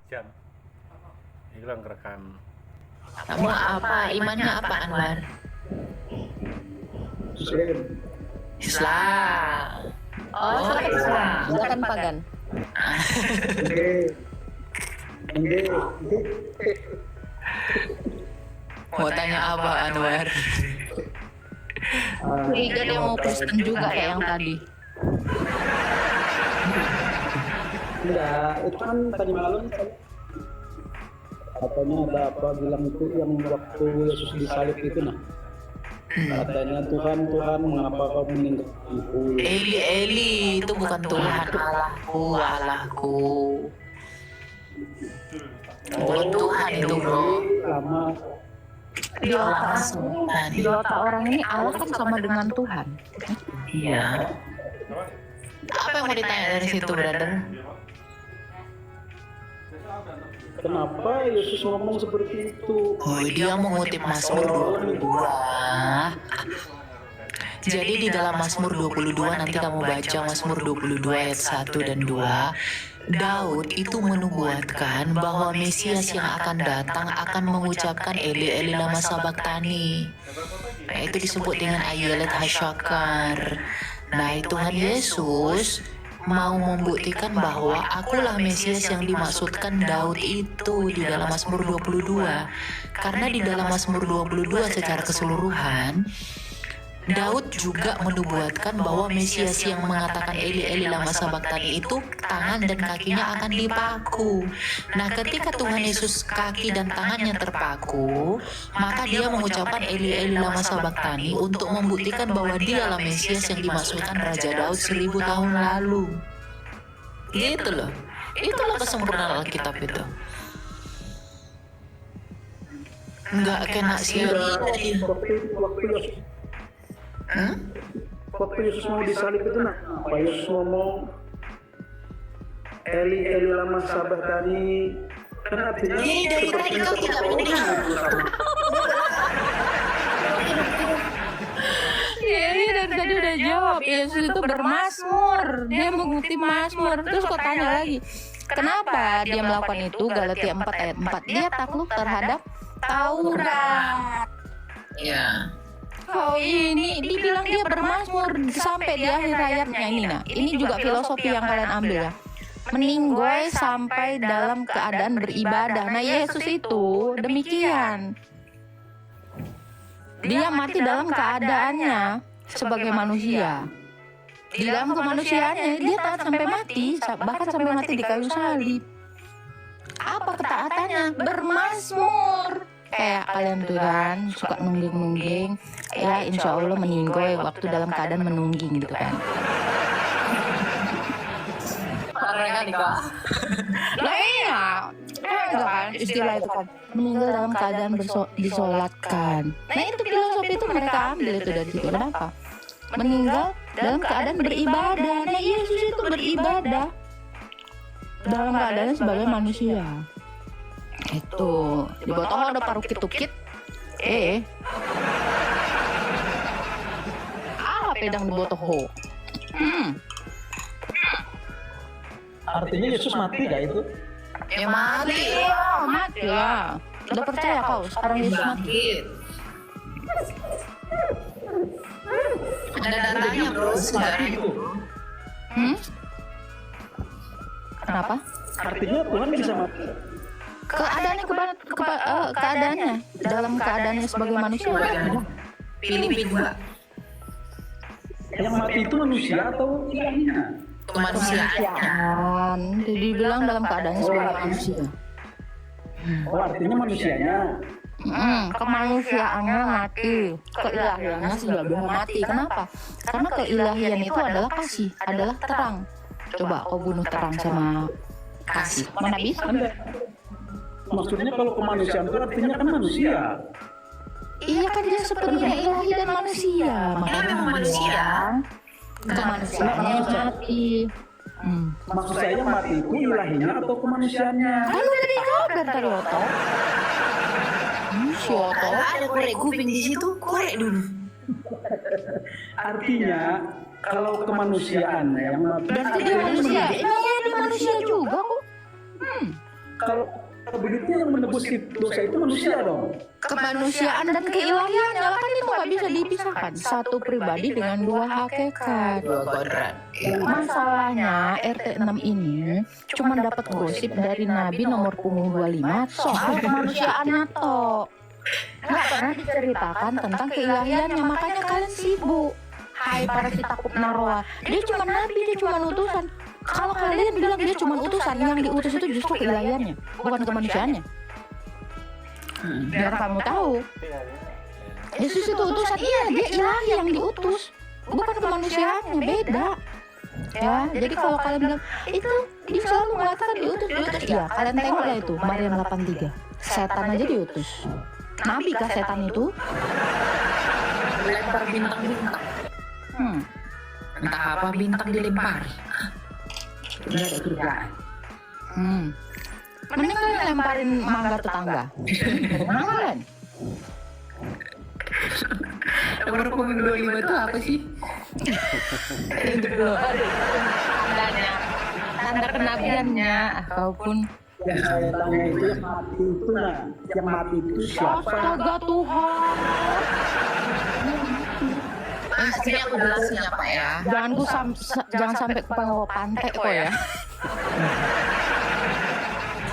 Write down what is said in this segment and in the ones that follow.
Sian. Hilang rekan. Kamu apa? Imannya apa, Anwar? Muslim. Islam. Oh, suka Islam. Bukan pagan. Enggak. Mau tanya apa, Anwar? Tiga dia mau Kristen juga kayak yang tadi. Enggak, itu kan tadi malam katanya ada apa bilang itu yang waktu Yesus disalib itu nah. Katanya Tuhan mengapa kau meninggalkanku? Eli, itu bukan Tuhan, Allahku. Bukan Tuhan itu, bro. Lama Di otak orang ini Allah kan sama dengan Tuhan. Iya. Apa yang mau ditanya dari situ, brother? kenapa Yesus ngomong seperti itu? Oh, dia mengutip Mazmur 22. Jadi di dalam Mazmur 22 nanti kamu baca Mazmur 22 ayat 1 dan 2. Daud itu menubuatkan bahwa Mesias yang akan datang akan mengucapkan Eli Eli lama sabachthani. Nah, itu disebut dengan Ayelet Hashakar. Nah, Tuhan Yesus mau membuktikan bahwa akulah Mesias yang dimaksudkan Daud itu di dalam Mazmur 22. Karena di dalam Mazmur 22 secara keseluruhan Daud juga menubuatkan bahwa Mesias yang mengatakan Eli Eli lama sabachthani itu tangan dan kakinya akan dipaku. Nah, ketika Tuhan Yesus kaki dan tangannya terpaku, maka dia mengucapkan Eli Eli lama sabachthani untuk membuktikan bahwa dialah Mesias yang dimaksudkan Raja Daud 1000 tahun lalu. Gitu loh. Itulah kesempurnaan Alkitab itu. Nggak kena sia-sia di Waktu Yesus mau disalib itu nah, Pak Yesus ngomong Eli Eli lama sabachthani, kan artinya dari tadi kau tidak mendengar. Ini dari tadi udah jawab. Yesus itu bermazmur. Dia mengutip Mazmur. Terus kok tanya lagi, kenapa dia melakukan itu? Galatia 4 ayat 4. Dia takluk terhadap Taurat. Ya. Oh, ini dibilang dia bermazmur sampai di akhir ayatnya ini. Nah, ini juga filosofi yang kalian ambil ya. Meninggoy sampai dalam keadaan beribadah. Nah, Yesus itu demikian. Dia mati dalam keadaannya sebagai manusia. Di dalam kemanusiaannya dia taat sampai mati, bahkan sampai mati di kayu salib. Apa ketaatannya? Bermazmur. Kayak kalian tuh kan suka nungging-nungging, ya insya Allah meninggoy waktu dalam keadaan menungging gitu kan. Mereka nikah. Lah iya, enggak kan istilah itu kan meninggal dalam keadaan disolatkan. Nah itu filosofi itu mereka ambil itu dari situ. Kenapa? Meninggal dalam keadaan beribadah. Nah Yesus itu beribadah dalam keadaan sebagai manusia. Itu di bawah ada parukit-tukit. Pedang di bawah artinya Yesus mati gak itu? Ya mati. mati ya. Udah percaya kau sekarang Yesus mati? Ada datanya, bro. Sejarah itu. Kenapa? Artinya Tuhan bisa mati. Keadaannya dalam keadaannya sebagai manusia. Pilih juga. Yang mati itu manusia atau ilahnya? Kemanusiaan. Jadi bilang dalam keadaannya sebagai manusia. Oh artinya manusianya. Kemanusiaannya mati, keilahiannya sudah belum mati. Kenapa? Karena keilahian itu adalah kasih, adalah terang. Coba kau bunuh terang sama kasih, mana bisa? Maksudnya kalau kemanusiaan itu artinya kan manusia. Iya kan dia sepenuhnya ilahi dan manusia. Makanya memang manusia. Kemanusiaannya mati. Maksud saya mati itu ilahinya atau kemanusiaannya? Kan udah dijawab dari tadi Oto. Si Oto. Ada korek kuping di situ, korek dulu. Artinya kalau kemanusiaan yang mati Berarti dia manusia. Iya dia manusia juga kok. kalau begitu yang menebus dosa itu manusia dong. Kemanusiaan dan keilahiannya lah, kan itu nggak bisa dipisahkan. Satu pribadi dengan dua hakikat. Dua kodrat. Masalahnya RT 6 ini cuma dapat gosip dari Nabi nomor punggung 25 soal kemanusiaannya toh. Nggak pernah diceritakan tentang keilahiannya, makanya kalian sibuk. Hai para si takut naroa, dia cuma nabi, dia cuma utusan. Kalau kalian bilang dia cuma utusan, yang diutus itu justru keilahiannya, bukan kemanusiaannya. Biar kamu tahu, Yesus itu utusan, iya dia ilahi yang diutus, bukan kemanusiaannya, beda. Ya, jadi kalau kalian bilang itu dia selalu mengatakan diutus, iya kalian tengoklah itu Maryam 83, setan aja diutus. Nabi kah setan itu? Lempar bintang-bintang. Entah apa bintang dilempar. Ini ada kerjaan. Mending kalian lemparin mangga tetangga. Kalian? Nomor punggung 25 itu apa sih? Itu dulu. Tandanya, tanda kenabiannya, ataupun Yang saya tanya itu yang mati itu nah, yang mati itu siapa? astaga Tuhan. Sini aku jelasin ya Pak ya. Jangan sampai ke bawah pantai kok ya.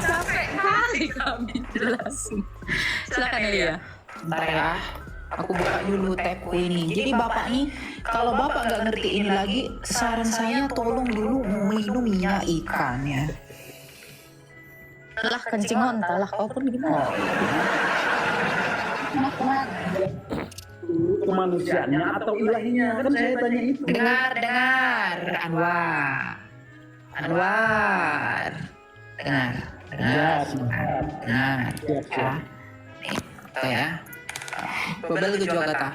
Sampai kali kami jelasin. Silakan ya. Bentar ya. Aku buka dulu tabku ini. Jadi Bapak nih, kalau Bapak nggak ngerti ini lagi, saran saya tolong dulu minum minyak ikan ya. Lah kencing onta lah, kau pun gimana? Kemanusiaannya atau ilahinya kan saya tanya itu. Dengar, Anwar. Dengar. Ya, Dengar. Ya. Nih, apa ya? Babel gue juga kata.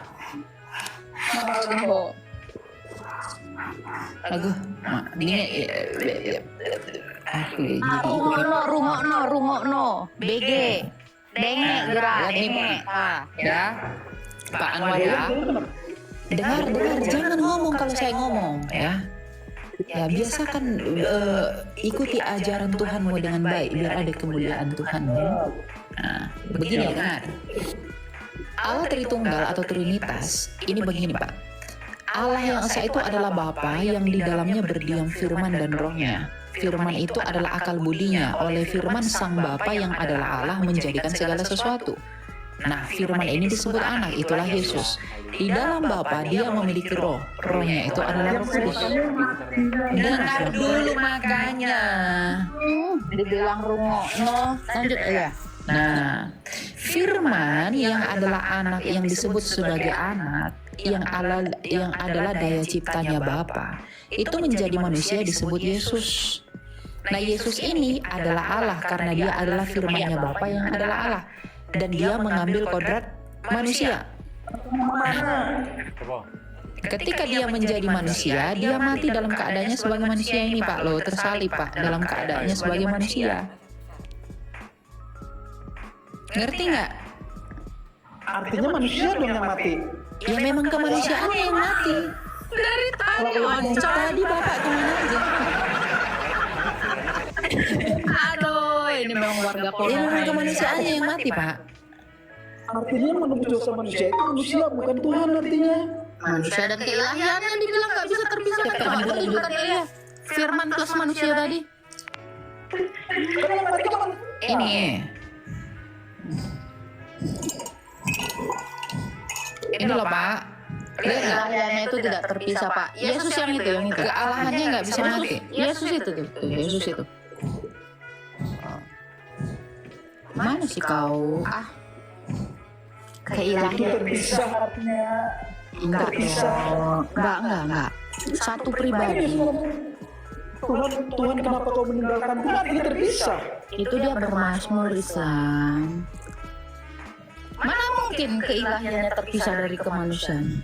Lagu, ini Rungokno, BG, dengek gerak, dengek. ya, Pak Anwar ya. Dengar, jangan ngomong kalau saya ngomong ya. Ya biasakan ikuti ajaran Tuhanmu dengan baik biar ada kemuliaan Tuhan ya. Nah, begini dengar. Allah Tritunggal atau Trinitas ini begini Pak. Allah yang esa itu adalah Bapa yang di dalamnya berdiam firman dan rohnya. Firman itu adalah akal budinya. Oleh firman sang Bapa yang adalah Allah menjadikan segala sesuatu. Nah, firman ini disebut anak, itulah Yesus. Di dalam Bapa dia memiliki roh. Rohnya itu adalah Roh Kudus. Dengar dulu makanya. Dibilang rungokno, lanjut ya. Nah, firman yang adalah anak yang disebut sebagai anak yang adalah daya ciptanya Bapa itu menjadi manusia disebut Yesus. Nah, Yesus ini adalah Allah karena dia adalah firman-Nya Bapa yang adalah Allah dan dia mengambil kodrat manusia. Ketika dia menjadi manusia, dia mati dalam keadaannya sebagai manusia ini Pak loh, tersalib Pak dalam keadaannya sebagai manusia. Ngerti nggak? Artinya manusia dong yang mati. Ya memang kemanusiaannya yang mati. Dari tadi oncom. Tadi Bapak kemana aja? Aduh, ini memang warga Ya Polres. memang kemanusiaannya yang mati Pak. Artinya menebus dosa manusia itu manusia bukan Tuhan artinya. Manusia dan keilahiannya dibilang nggak bisa terpisahkan. Coba tunjukkan ya. Firman plus manusia tadi. Kan yang mati kan Ini. Ini loh Pak. Lihat nggak? Keilahiannya itu tidak terpisah Pak. Yesus yang itu. Kealahannya nggak bisa mati. Yesus itu tuh. Yesus itu. Mana sih kau? Keilahian. terpisah artinya. Enggak dong. Enggak. Satu pribadi. Tuhan kenapa kau meninggalkan Tuhan? Ini terpisah. Itu dia bermazmur Islam. Mana mungkin keilahiannya terpisah dari kemanusiaan?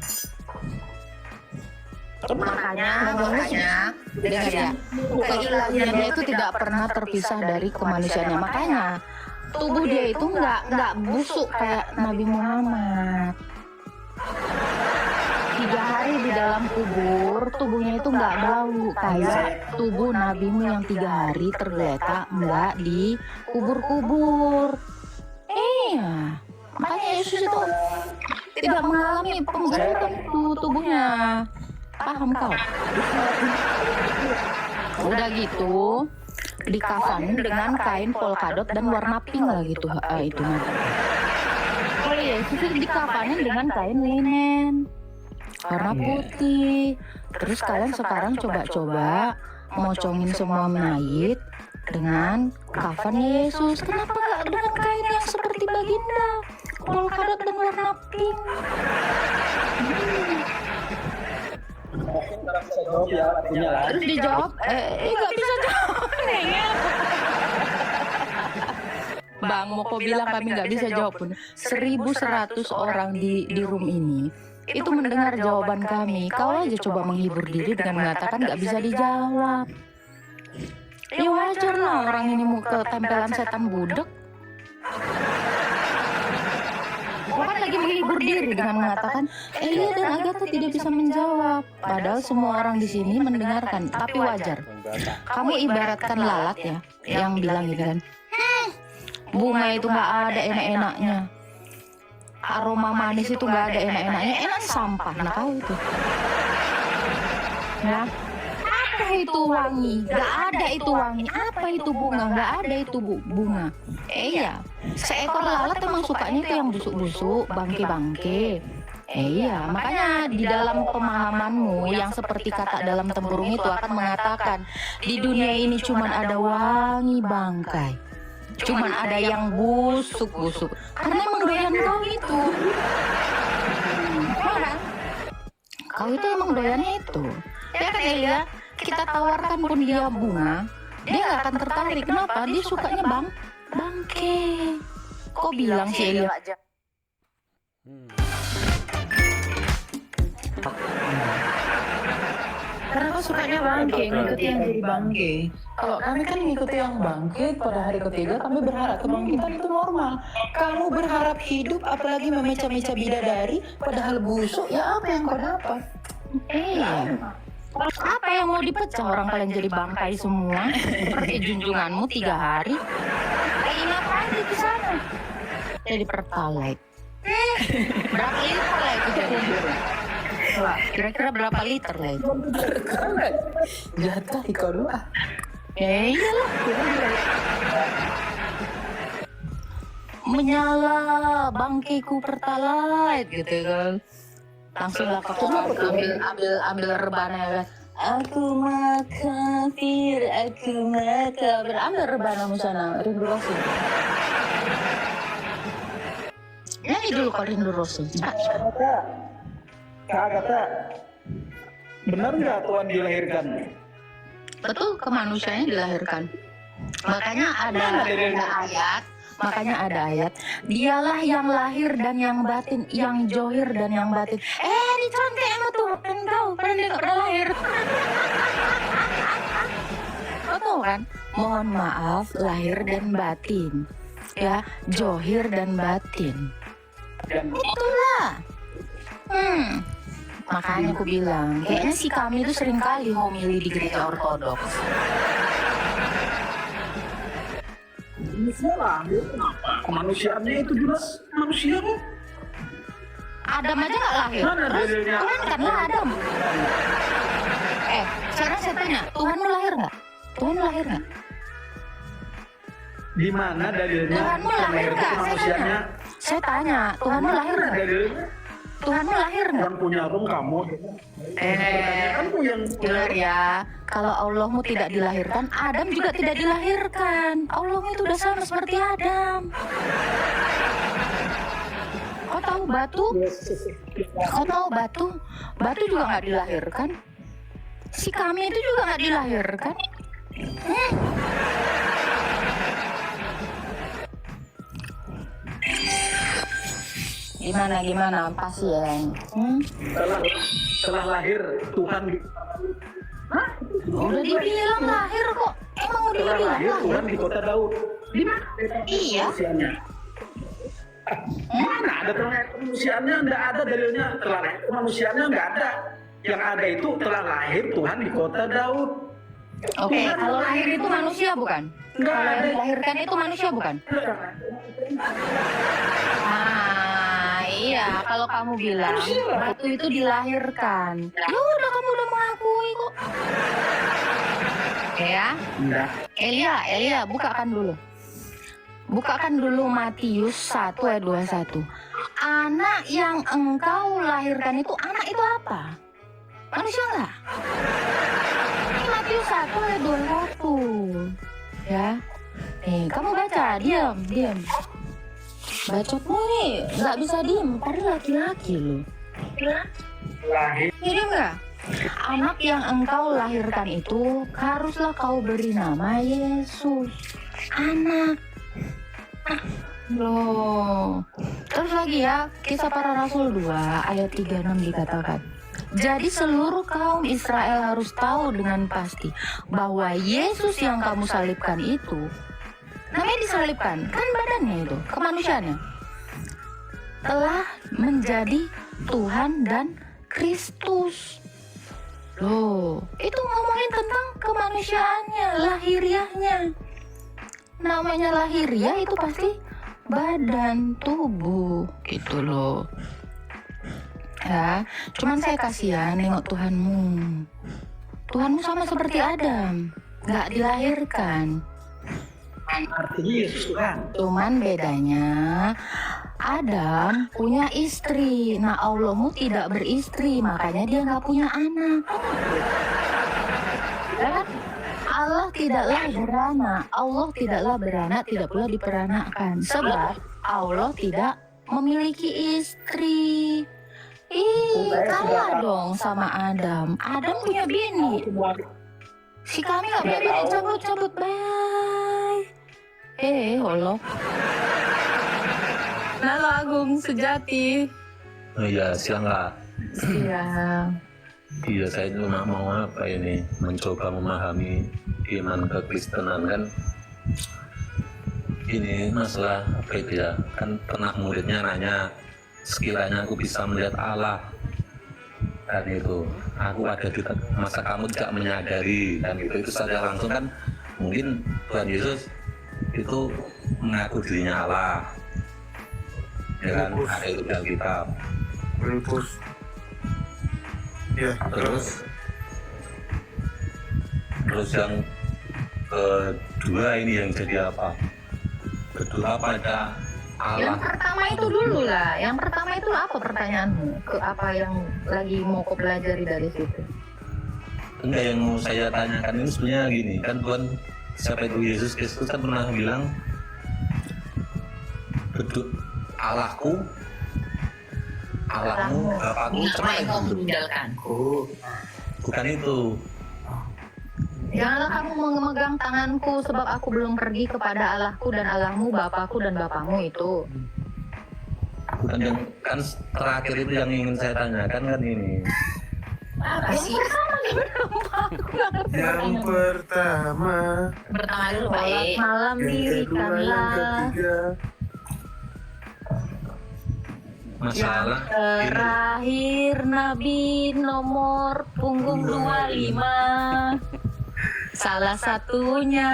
Makanya dengar ya, keilahiannya itu tidak pernah terpisah dari kemanusiaannya. Makanya tubuh dia itu nggak busuk kayak Nabi Muhammad. 3 hari di dalam kubur, tubuhnya itu nggak bau kayak tubuh nabimu yang 3 hari tergeletak nggak di kubur-kubur. Iya, makanya Yesus itu tidak mengalami pembusukan tubuhnya. Paham kau? Udah gitu, dikafanin dengan kain polkadot dan warna pink lah gitu. Itu nanti. Oh iya, Yesus dikafanin dengan kain linen warna putih. Terus kalian sekarang coba-coba mocongin semua mayit dengan kafan Yesus. Kenapa nggak dengan kain yang seperti baginda, polkadot dan warna pink? Mungkin kalau bisa jawab ya artinya lah. Terus dijawab, nggak bisa jawab. Bang, mau kau bilang kami nggak bisa jawab pun. 1.100 orang di room ini itu mendengar jawaban kami. Kau aja coba menghibur diri dengan mengatakan nggak bisa dijawab. Ya wajar lah orang ini mau ketempelan setan budak. Kau kan lagi menghibur diri dengan mengatakan Elia dan Agatha tidak bisa menjawab. Padahal semua orang di sini mendengarkan. Tapi wajar. Kamu ibaratkan lalat ya, yang bilang gitu kan. Bunga itu nggak ada enak-enaknya. Aroma manis itu nggak ada enak-enaknya. Enak sampah. Nah kau itu. Ya. Apa itu wangi? Nggak ada itu wangi. Apa itu bunga? Nggak ada itu bunga. Iya. Seekor lalat emang sukanya itu yang busuk-busuk, bangke-bangke. Iya, makanya di dalam pemahamanmu yang seperti kata dalam tempurung itu akan mengatakan di dunia ini cuman ada wangi bangkai. Cuman ada yang busuk-busuk. Karena emang doyan kau itu. Kan? Kau itu emang doyannya itu. Ya kan Elia? Kita tawarkan pun dia bunga, dia gak akan tertarik. Kenapa? Dia sukanya bangke. Kok bilang sih Elia aja? Kenapa sukanya bangke, ngikuti yang jadi bangke? Kalau kami kan ngikuti yang bangkit pada hari ketiga, kami berharap kebangkitan itu normal. Kamu berharap hidup, apalagi memeca-meca bidadari, padahal busuk, ya apa yang kau dapat? Iya. Apa yang mau dipecah orang kalian jadi bangkai semua? Seperti junjunganmu 3 hari. Lagi ngapain di sana? Jadi pertalite. Berapa liter lah itu jadi? Kira-kira berapa liter lah itu? Jahat kali kau dua. Iyalah. Menyala bangkaiku pertalite gitu kan. Langsung lah kau ambil rebana kan. Aku makafir, aku makafir. Ambil rebanamu sana, Rindu Rasul. Nyanyi dulu kalau Rindu Rasul. Kak Agatha, benar nggak Tuhan dilahirkan? Betul, kemanusiaannya dilahirkan. Makanya ada ayat. Dialah yang lahir dan yang batin, yang johir dan yang batin. Dicontek sama Tuhan kau, padahal dia nggak pernah lahir. Kau tahu kan? Mohon maaf, lahir dan batin, ya, johir dan batin. Itulah. Makanya aku bilang, kayaknya si kami itu sering kali homili di gereja ortodoks. Ini salah, kenapa? Kemanusiaannya itu jelas manusia kok. Adam aja nggak lahir. Terus Tuhan kan lah Adam. Sekarang saya tanya, Tuhanmu lahir nggak? Tuhan lahir nggak? Di mana dalilnya? Tuhanmu lahir nggak? Kemanusiaannya? Saya tanya, Tuhanmu lahir nggak? Dalilnya? Tuhanmu lahir nggak? Yang punya roh kamu. Kamu yang Dengar ya, kalau Allahmu tidak dilahirkan, Adam juga tidak dilahirkan. Allahmu itu udah sama seperti Adam. Kau tahu batu? Kau tahu batu? Batu juga nggak dilahirkan. Si kami itu juga nggak dilahirkan. Gimana pasien? setelah lahir Tuhan Udah dibilang lahir kok. Emang udah dibilang lahir lahir? Tuhan di kota Daud. Di mana? Iya. Usianya. Mana ada terlahir kemanusiaannya? Nggak ada dalilnya terlahir kemanusiaannya, nggak ada. Yang ada itu telah lahir Tuhan di kota Daud. Oke, kalau lahir itu manusia bukan? Nggak Kalau yang ada. dilahirkan itu manusia bukan? Ah, iya. Kalau kamu bilang batu itu dilahirkan, ya udah kamu udah mengakui kok. Ya, Nggak. Elia, bukakan dulu. Bukakan dulu Matius 1 ayat 21. Anak yang engkau lahirkan itu, anak itu apa? Manusia enggak? Ini Matius 1 ayat 21. Ya. Nih, kamu baca, diam. Bacotmu nih, nggak bisa diem, padahal laki-laki loh. Lahir. Diam nggak? Anak yang engkau lahirkan itu haruslah kau beri nama Yesus. Anak. Loh. Terus lagi ya, Kisah Para Rasul 2 ayat 36 dikatakan, jadi seluruh kaum Israel harus tahu dengan pasti bahwa Yesus yang kamu salibkan itu, namanya disalibkan, kan badannya itu, kemanusiaannya, telah menjadi Tuhan dan Kristus. Loh, itu ngomongin tentang kemanusiaannya, lahiriahnya. Namanya lahiriah itu pasti badan, tubuh, gitu loh. Ya, cuman saya kasihan nengok Tuhanmu. Tuhanmu sama seperti Adam, nggak dilahirkan. Artinya Yesus Tuhan. Cuman bedanya Adam punya istri, nah Allahmu tidak beristri, makanya dia nggak punya anak. Ya kan? Allah tidaklah beranak, tidak pula diperanakan, sebab Allah tidak memiliki istri. Ih, kalah dong sama Adam. Adam punya bini. Si kami nggak punya bini, cabut, bye. Allah. Halo Agung Sejati. Oh iya, siang Kak. Siang. Iya, saya cuma mau apa ini, mencoba memahami iman kekristenan kan. Ini masalah apa itu ya, kan pernah muridnya nanya, sekiranya aku bisa melihat Allah, dan itu aku ada di masa kamu tidak menyadari, dan itu saja langsung kan mungkin Tuhan Yesus itu mengaku dirinya Allah, ya kan, ada itu dalam kitab. Filipus. Ya, Terus yang kedua ini yang jadi apa? Kedua pada Yang Allah. pertama itu dulu lah. Yang pertama itu apa pertanyaanmu? Ke apa yang lagi mau kau pelajari dari situ? Enggak, yang mau saya tanyakan ini sebenarnya gini, kan Tuhan siapa itu Yesus Kristus kan pernah bilang Allahku, Allahmu, Bapakku, Apa yang kau cuma meninggalkanku? bukan itu. Janganlah kamu memegang tanganku, sebab aku belum pergi kepada Allahku dan Allahmu, Bapakku dan Bapakmu itu. Bukan yang kan terakhir itu yang ingin saya tanyakan kan ini. Apa sih? yang pertama, Pertama dulu Sholat baik. malam yang kedua, yang dirikanlah. ketiga. Masalah ini. Terakhir Nabi nomor punggung 25. Salah satunya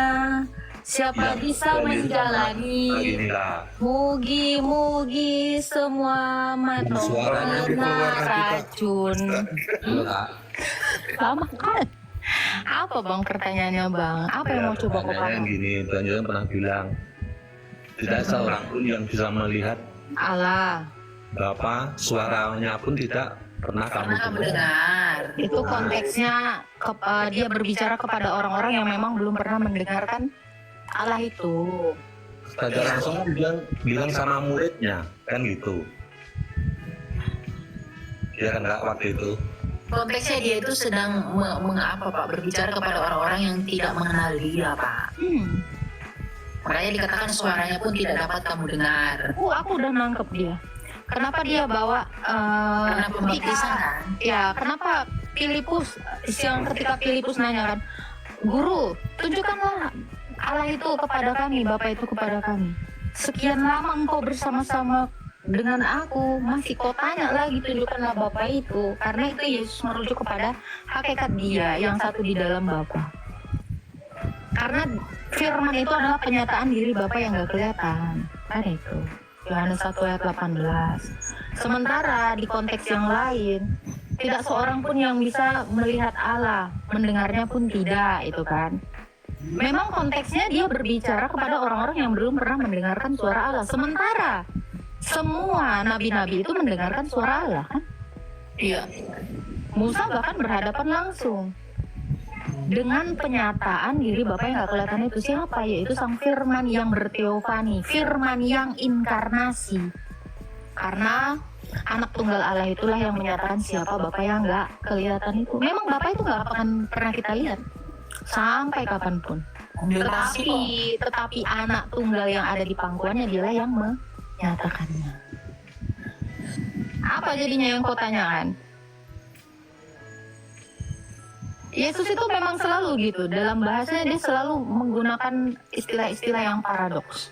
siapa Ya, bisa Tuhan Yesus menjalani. Inilah Mugi-mugi semua mata Suaranya kena keluar lagi, Pak. racun. Kak. Sama kan? Apa bang pertanyaannya bang? Apa yang mau coba kau Pertanyaannya paham? gini, Tuhan Yesus pernah bilang tidak seorang pun yang bisa melihat Allah. Bapa, suaranya pun tidak pernah kamu Karena kamu dengar. dengar. Itu konteksnya dia berbicara kepada orang-orang yang memang belum pernah mendengarkan Allah itu. Saja langsung kan bilang sama muridnya, kan gitu. Ya kan Kak, waktu itu. Konteksnya dia itu sedang mengapa Pak? Berbicara kepada orang-orang yang tidak mengenal dia Pak. Makanya dikatakan suaranya pun tidak dapat kamu dengar. Aku udah nangkep dia. Kenapa dia bawa Karena pembaptisan kan? ya kenapa Filipus ketika Filipus nanya kan, guru tunjukkanlah Allah itu kepada kami, Bapa itu kepada kami. sekian lama engkau bersama-sama dengan aku, masih kau tanya lagi tunjukkanlah Bapa itu. Karena itu Yesus merujuk kepada hakikat dia yang satu di dalam Bapa. Karena firman itu adalah penyataan diri Bapa yang gak kelihatan. Kan itu Yohanes 1 ayat 18. Sementara di konteks yang lain, tidak seorang pun yang bisa melihat Allah, mendengarnya pun tidak, itu kan. Memang konteksnya dia berbicara kepada orang-orang yang belum pernah mendengarkan suara Allah. Sementara semua nabi-nabi itu mendengarkan suara Allah kan? Iya. Musa bahkan berhadapan langsung dengan penyataan diri Bapa yang gak kelihatan itu siapa, yaitu sang firman yang berteofani, firman yang inkarnasi. Karena anak tunggal Allah itulah yang menyatakan siapa Bapa yang gak kelihatan itu. Memang Bapa itu gak akan pernah kita lihat sampai kapanpun. Tetapi anak tunggal yang ada di pangkuannya dialah yang menyatakannya. Apa jadinya yang kau tanyakan? Yesus itu memang selalu gitu, dalam bahasanya dia selalu menggunakan istilah-istilah yang paradoks.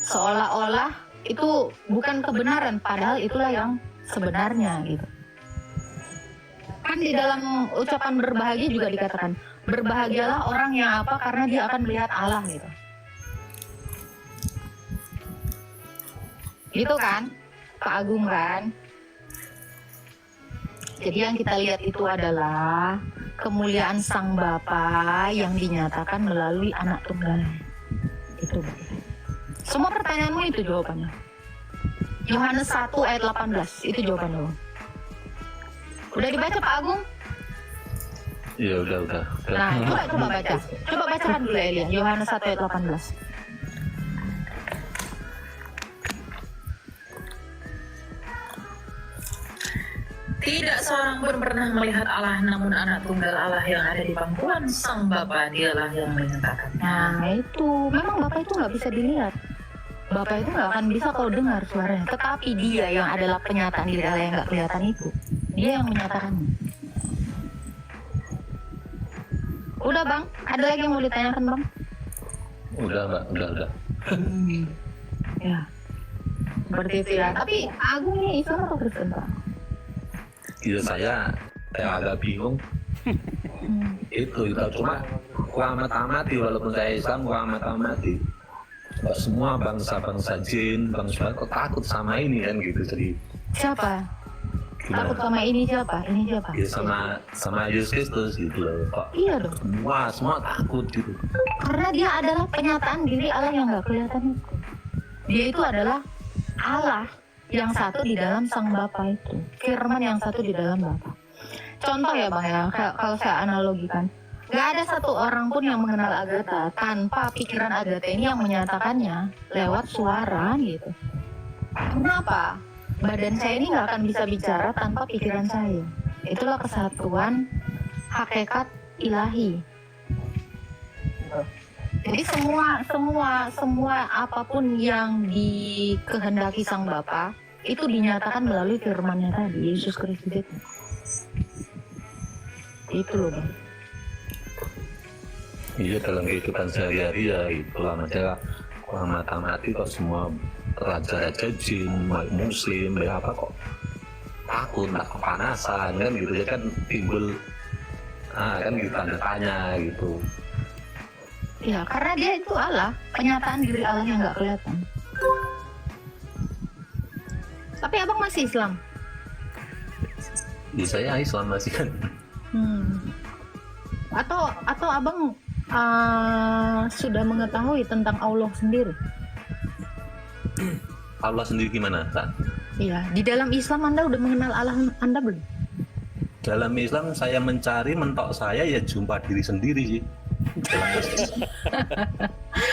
Seolah-olah itu bukan kebenaran, padahal itulah yang sebenarnya gitu. Kan di dalam ucapan berbahagia juga dikatakan, berbahagialah orang yang apa, karena dia akan melihat Allah gitu. Gitu kan, Pak Agung kan? Jadi yang kita lihat itu adalah kemuliaan Sang Bapa yang dinyatakan melalui anak tunggal. Itu. Semua pertanyaanmu itu jawabannya. Yohanes 1 ayat 18 itu jawabannya. Udah dibaca Pak Agung? Iya udah. Nah, coba baca. Coba bacakan dulu Elia, Yohanes 1 ayat 18. Tidak seorang pun pernah melihat Allah, namun anak tunggal Allah yang ada di pangkuan Sang Bapa dialah yang menyatakannya. Nah itu, memang Bapa itu nggak bisa dilihat. Bapa itu nggak akan bisa kau dengar suaranya. Tetapi dia yang adalah penyataan diri Allah yang nggak kelihatan itu, dia yang menyatakannya. Udah Bang, ada lagi yang mau ditanyakan Bang? Udah Mbak, udah. Ya, seperti itu ya. Tapi Agung ini Islam atau Kristen Pak? Iya saya agak bingung. Itu cuma kurang amati, walaupun saya Islam kurang amati. Semua bangsa-bangsa jin, bangsa kok takut sama ini kan gitu, jadi Siapa? gimana? Takut sama ini siapa? Ini siapa? Ya sama Yesus Kristus gitu loh Pak. Iya dong. Semua takut gitu. Karena dia adalah penyataan diri Allah yang nggak kelihatan itu. Dia itu adalah Allah yang satu di dalam Sang Bapa itu, firman yang satu di dalam Bapa. Contoh ya Bang ya, kalau saya analogikan, nggak ada satu orang pun yang mengenal Agatha tanpa pikiran Agatha ini yang menyatakannya lewat suara gitu. Kenapa? Badan saya ini nggak akan bisa bicara tanpa pikiran saya. Itulah kesatuan hakikat ilahi. Jadi semua apapun yang dikehendaki Sang Bapa itu dinyatakan melalui firman-Nya tadi, Yesus Kristus itu. Itu loh Bang. Iya dalam kehidupan sehari-hari ya itulah masalah kurang mati kok semua raja-raja jin, muslim, apa kok takut, tak kepanasan kan gitu ya kan timbul kan gitu tanda tanya gitu. Ya, karena dia itu Allah, penyataan diri Allah yang nggak kelihatan. Tapi abang masih Islam? Ya saya Islam masih kan. Atau abang sudah mengetahui tentang Allah sendiri? Allah sendiri gimana Kak? Iya, di dalam Islam Anda udah mengenal Allah Anda belum? Dalam Islam saya mencari mentok saya ya jumpa diri sendiri sih. Dalam Islam.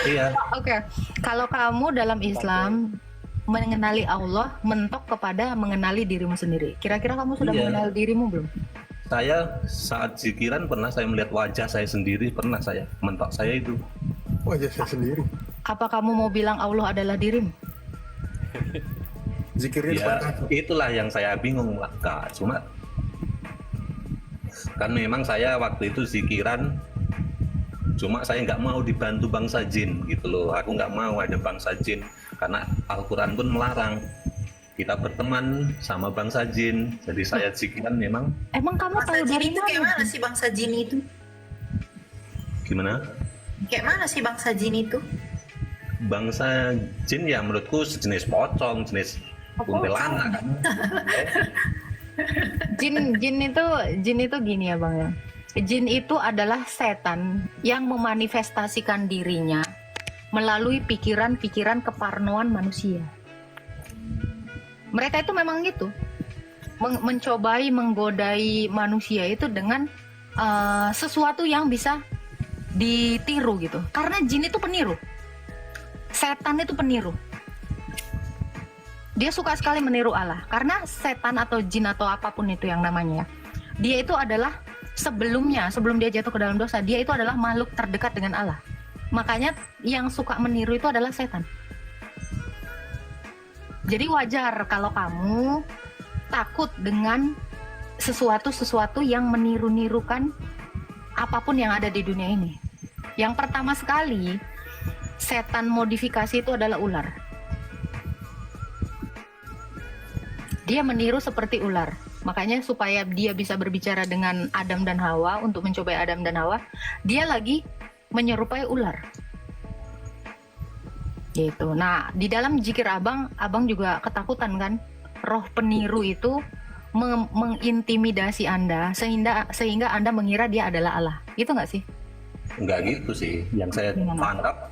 Iya. Oke, kalau kamu dalam Islam mengenali Allah, mentok kepada mengenali dirimu sendiri. Kira-kira kamu sudah mengenal dirimu belum? Saya saat zikiran pernah saya melihat wajah saya sendiri, pernah saya mentok saya itu. Wajah saya sendiri. Apa kamu mau bilang Allah adalah dirimu? Zikirnya Ya, itulah yang saya bingung Kak. Cuma kan memang saya waktu itu zikiran Cuma saya nggak mau dibantu bangsa jin gitu loh. Aku nggak mau ada bangsa jin karena Al-Quran pun melarang kita berteman sama bangsa jin. Jadi saya zikiran memang. Emang kamu Bangsa tahu jin dari itu kayak mana? mana sih bangsa jin itu? Gimana? Kayak mana sih bangsa jin itu? Bangsa jin ya menurutku sejenis pocong, jenis kuntilanak kan. Jin itu gini ya Bang ya. Jin itu adalah setan yang memanifestasikan dirinya melalui pikiran-pikiran keparnoan manusia. Mereka itu memang gitu. Mencobai menggodai manusia itu dengan sesuatu yang bisa ditiru gitu. Karena jin itu peniru. Setan itu peniru. Dia suka sekali meniru Allah. Karena setan atau jin atau apapun itu yang namanya, dia itu adalah sebelum dia jatuh ke dalam dosa, dia itu adalah makhluk terdekat dengan Allah. Makanya yang suka meniru itu adalah setan. Jadi wajar kalau kamu takut dengan sesuatu yang meniru-nirukan apapun yang ada di dunia ini. Yang pertama sekali, setan modifikasi itu adalah ular. Dia meniru seperti ular. Makanya supaya dia bisa berbicara dengan Adam dan Hawa, untuk mencobai Adam dan Hawa, dia lagi menyerupai ular. Gitu. Nah, di dalam zikir abang juga ketakutan kan? Roh peniru itu mengintimidasi Anda sehingga Anda mengira dia adalah Allah. Itu nggak sih? Enggak gitu sih. Yang saya tangkap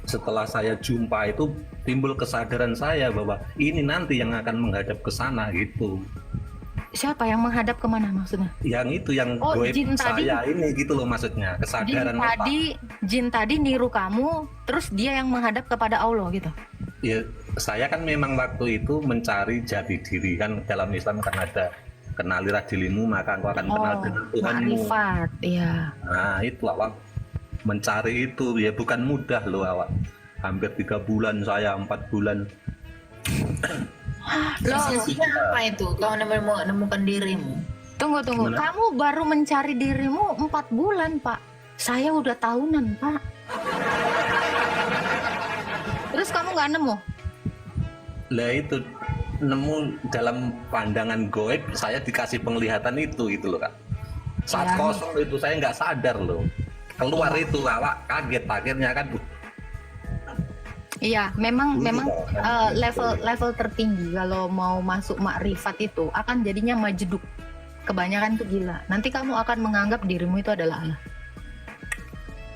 setelah saya jumpa itu timbul kesadaran saya bahwa ini nanti yang akan menghadap ke sana gitu. Siapa yang menghadap kemana maksudnya? Yang itu yang goib jin tadi, saya ini gitu loh maksudnya, kesadaran jin tadi niru kamu, terus dia yang menghadap kepada Allah gitu. Ya, saya kan memang waktu itu mencari jati diri kan, dalam Islam kan ada kenalilah dirimu maka engkau akan kenal dengan Tuhanmu. Makrifat, iya. Nah itu awak mencari itu ya bukan mudah loh awak. Hampir 3 bulan saya 4 bulan. Prosesnya apa itu? Kau menemukan dirimu? Tunggu. Gimana? Kamu baru mencari dirimu 4 bulan, Pak. Saya udah tahunan, Pak. Terus kamu nggak nemu? Lah itu nemu dalam pandangan goib, saya dikasih penglihatan itu gitu loh Kak. Saat Ya. kosong itu saya nggak sadar loh. Keluar itu awak kaget akhirnya kan. Iya, memang level tertinggi kalau mau masuk makrifat itu akan jadinya majduk. Kebanyakan tuh gila. Nanti kamu akan menganggap dirimu itu adalah Allah.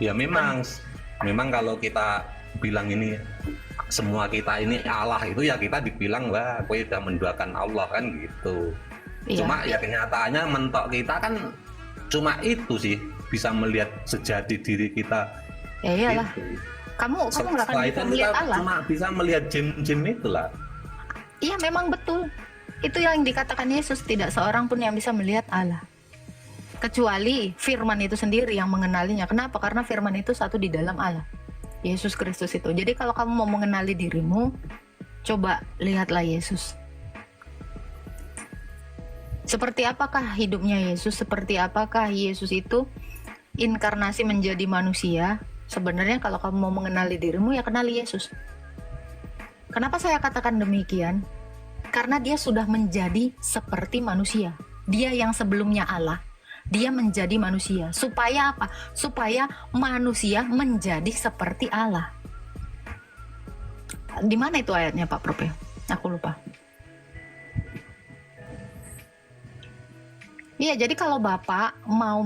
Ya memang kalau kita bilang ini semua kita ini Allah itu ya kita dibilang wah aku udah menduakan Allah kan gitu. Iya. Cuma ya kenyataannya mentok kita kan cuma itu sih bisa melihat sejati diri kita. Ya iyalah. Gitu. Kamu nggak akan Setelah bisa itu melihat kita Allah. cuma bisa melihat jin-jin itulah. Iya, memang betul. Itu yang dikatakan Yesus, tidak seorang pun yang bisa melihat Allah. Kecuali firman itu sendiri yang mengenalinya. Kenapa? Karena firman itu satu di dalam Allah. Yesus Kristus itu. Jadi kalau kamu mau mengenali dirimu, coba lihatlah Yesus. Seperti apakah hidupnya Yesus? Seperti apakah Yesus itu inkarnasi menjadi manusia? Sebenarnya kalau kamu mau mengenali dirimu, ya kenali Yesus. Kenapa saya katakan demikian? Karena dia sudah menjadi seperti manusia. Dia yang sebelumnya Allah, dia menjadi manusia. Supaya apa? Supaya manusia menjadi seperti Allah. Di mana itu ayatnya Pak Prof? Aku lupa. Iya, jadi kalau Bapak mau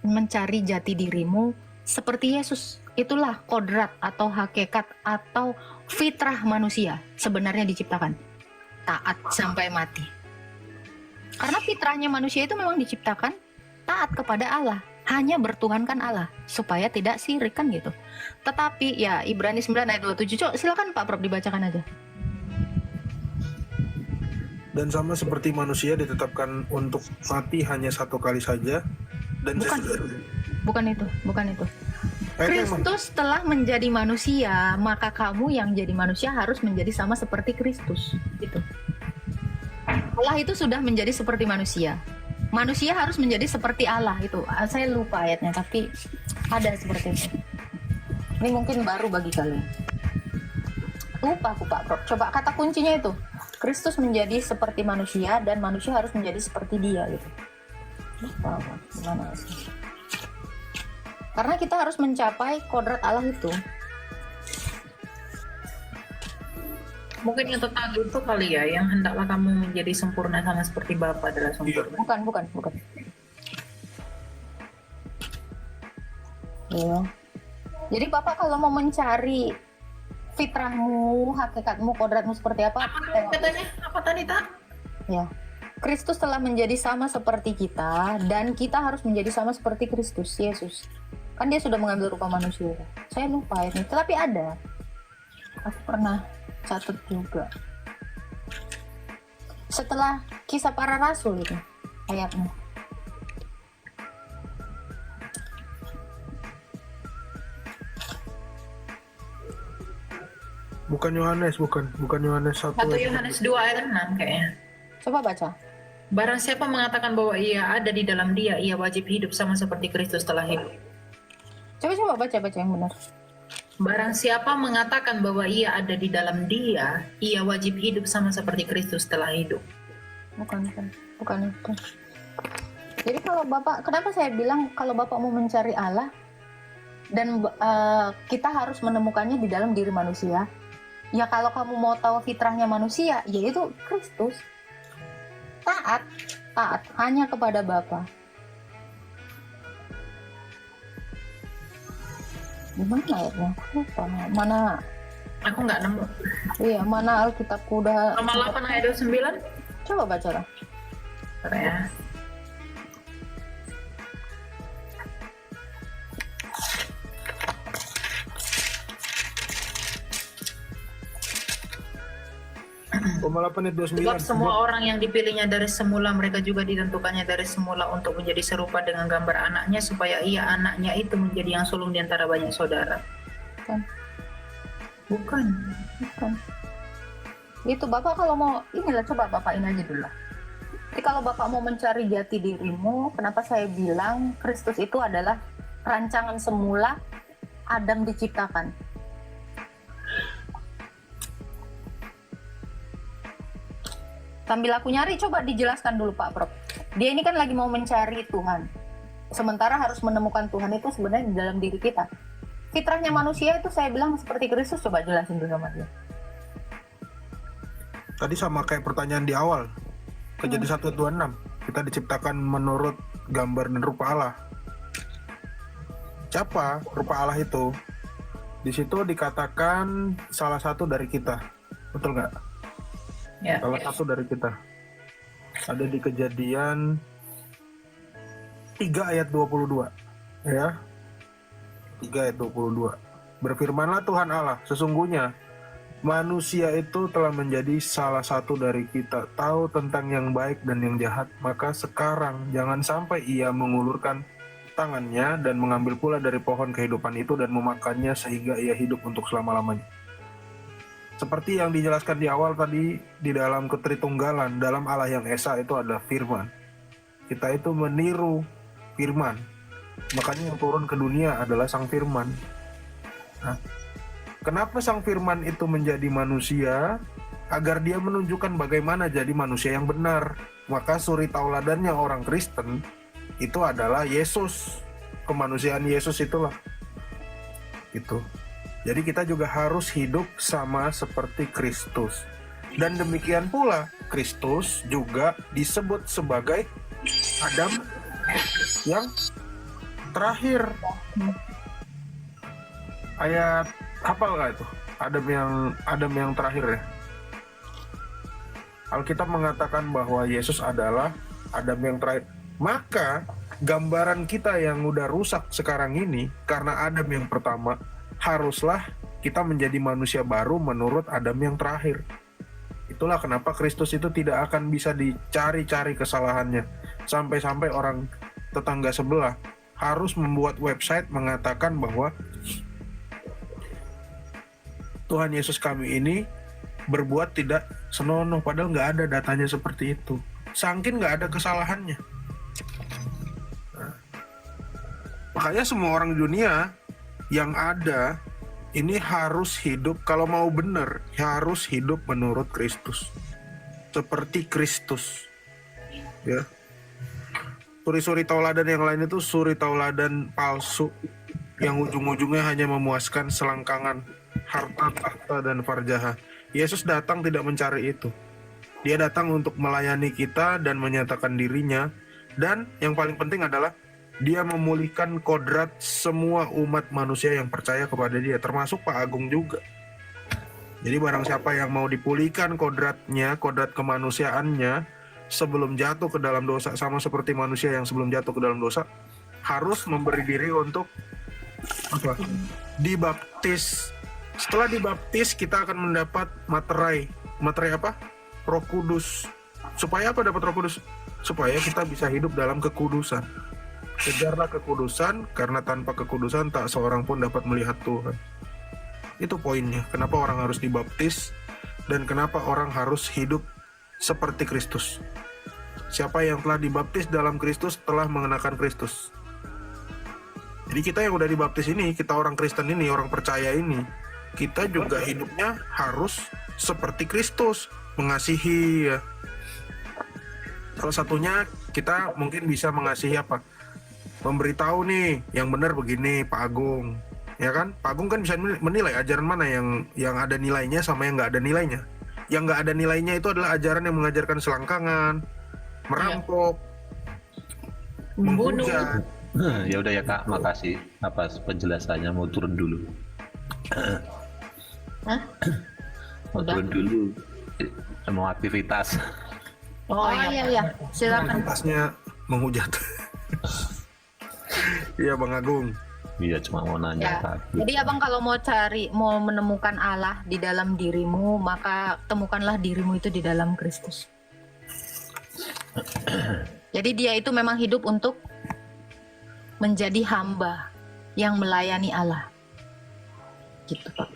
mencari jati dirimu seperti Yesus, itulah kodrat atau hakikat atau fitrah manusia sebenarnya diciptakan. Taat sampai mati. Karena fitrahnya manusia itu memang diciptakan taat kepada Allah, hanya bertuhankan Allah supaya tidak syirik kan gitu. Tetapi ya Ibrani 9 ayat 27, silakan Pak Prof dibacakan aja. Dan sama seperti manusia ditetapkan untuk mati hanya 1 kali saja dan Bukan itu. Ayat yang Kristus telah menjadi manusia, maka kamu yang jadi manusia harus menjadi sama seperti Kristus. Gitu. Allah itu sudah menjadi seperti manusia. Manusia harus menjadi seperti Allah itu. Saya lupa ayatnya, tapi Ada seperti itu. Ini mungkin baru bagi kalian. Lupa aku Pak Bro. Coba kata kuncinya itu. Kristus menjadi seperti manusia dan manusia harus menjadi seperti dia gitu. Lupa aku. Gimana sih? Karena kita harus mencapai kodrat Allah itu. Mungkin yang tentang itu kali ya, yang hendaklah kamu menjadi sempurna sama seperti Bapa adalah sempurna. Bukan. Ya. Jadi Bapak kalau mau mencari fitrahmu, hakikatmu, kodratmu seperti apa? Katanya apa tadi tak? Ya. Kristus telah menjadi sama seperti kita dan kita harus menjadi sama seperti Kristus Yesus. Kan dia sudah mengambil rupa manusia. Saya lupa ini, tetapi ada. Aku pernah catat juga. Setelah kisah para rasul itu ayatnya. Bukan Yohanes 1. 1 Yohanes 2 ayat 6 kayaknya. Coba baca. Barang siapa mengatakan bahwa ia ada di dalam dia, ia wajib hidup sama seperti Kristus telah hidup. Coba baca yang benar. Barang siapa mengatakan bahwa ia ada di dalam dia, ia wajib hidup sama seperti Kristus telah hidup. Bukan itu. Jadi kalau Bapak, kenapa saya bilang kalau Bapak mau mencari Allah dan kita harus menemukannya di dalam diri manusia. Ya kalau kamu mau tahu fitrahnya manusia, yaitu Kristus. Taat hanya kepada Bapa. Gimana ayatnya? Lupa. Mana? Aku nggak nemu. Iya, mana Alkitabku udah. Roma 8 ayat 29. Coba baca lah. Bentar ya. Roma 8 ayat 29. Sebab semua orang yang dipilihnya dari semula, mereka juga ditentukannya dari semula untuk menjadi serupa dengan gambar anaknya, supaya ia anaknya itu menjadi yang sulung di antara banyak saudara. Bukan. Itu Bapak kalau mau, inilah coba Bapak ini aja dulu lah. Jadi kalau Bapak mau mencari jati dirimu, kenapa saya bilang Kristus itu adalah rancangan semula Adam diciptakan. Sambil aku nyari, coba dijelaskan dulu Pak Prof. Dia ini kan lagi mau mencari Tuhan. Sementara harus menemukan Tuhan itu sebenarnya di dalam diri kita. Fitrahnya manusia itu saya bilang seperti Kristus, coba jelasin dulu sama dia. Tadi sama kayak pertanyaan di awal. Kejadian 1:26. Kita diciptakan menurut gambar dan rupa Allah. Siapa rupa Allah itu? Di situ dikatakan salah satu dari kita. Betul nggak? Ya. Salah satu dari kita. Ada di Kejadian 3 ayat 22. Ya. 3 ayat 22. Berfirmanlah Tuhan Allah, sesungguhnya manusia itu telah menjadi salah satu dari kita, tahu tentang yang baik dan yang jahat. Maka sekarang jangan sampai ia mengulurkan tangannya dan mengambil pula dari pohon kehidupan itu dan memakannya sehingga ia hidup untuk selama-lamanya. Seperti yang dijelaskan di awal tadi, di dalam ketritunggalan, dalam Allah yang Esa itu ada firman. Kita itu meniru firman. Makanya yang turun ke dunia adalah sang firman. Nah, kenapa sang firman itu menjadi manusia? Agar dia menunjukkan bagaimana jadi manusia yang benar. Maka suri tauladannya orang Kristen itu adalah Yesus. Kemanusiaan Yesus itulah. Gitu. Jadi kita juga harus hidup sama seperti Kristus. Dan demikian pula Kristus juga disebut sebagai Adam yang terakhir. Ayat hafal nggak itu? Adam yang terakhir ya. Alkitab mengatakan bahwa Yesus adalah Adam yang terakhir. Maka gambaran kita yang udah rusak sekarang ini karena Adam yang pertama, haruslah kita menjadi manusia baru menurut Adam yang terakhir. Itulah kenapa Kristus itu tidak akan bisa dicari-cari kesalahannya. Sampai-sampai orang tetangga sebelah harus membuat website mengatakan bahwa Tuhan Yesus kami ini berbuat tidak senonoh, padahal nggak ada datanya seperti itu. Saking nggak ada kesalahannya. Nah, Makanya semua orang dunia yang ada ini harus hidup, kalau mau benar, harus hidup menurut Kristus. Seperti Kristus. Ya. Suri-suri tauladan yang lain itu suri tauladan palsu yang ujung-ujungnya hanya memuaskan selangkangan harta, tahta, dan farjaha. Yesus datang tidak mencari itu. Dia datang untuk melayani kita dan menyatakan dirinya. Dan yang paling penting adalah dia memulihkan kodrat semua umat manusia yang percaya kepada dia, termasuk Pak Agung juga. Jadi barang siapa yang mau dipulihkan kodratnya, kodrat kemanusiaannya, sebelum jatuh ke dalam dosa, sama seperti manusia yang sebelum jatuh ke dalam dosa, harus memberi diri untuk apa? Dibaptis. Setelah dibaptis, kita akan mendapat materai. Materai apa? Roh Kudus. Supaya apa dapat Roh Kudus? Supaya kita bisa hidup dalam kekudusan. Kejarlah kekudusan, karena tanpa kekudusan tak seorang pun dapat melihat Tuhan. Itu poinnya. Kenapa orang harus dibaptis dan kenapa orang harus hidup seperti Kristus. Siapa yang telah dibaptis dalam Kristus telah mengenakan Kristus. Jadi kita yang udah dibaptis ini, kita orang Kristen ini, orang percaya ini, kita juga hidupnya harus seperti Kristus, mengasihi ya. Salah satunya kita mungkin bisa mengasihi apa? Memberitahu nih, yang benar begini Pak Agung, ya kan? Pak Agung kan bisa menilai ajaran mana yang ada nilainya sama yang nggak ada nilainya. Yang nggak ada nilainya itu adalah ajaran yang mengajarkan selangkangan, merampok, menghujat. Ya udah ya Kak, makasih atas penjelasannya. Mau turun dulu. Mau turun dulu. Mau aktivitas. Oh iya, silakan. Tasnya menghujat. Iya Bang Agung. Iya, cuma mau nanya Ya. tadi. Jadi abang kalau mau menemukan Allah di dalam dirimu, maka temukanlah dirimu itu di dalam Kristus. Jadi dia itu memang hidup untuk menjadi hamba yang melayani Allah. Gitu Pak.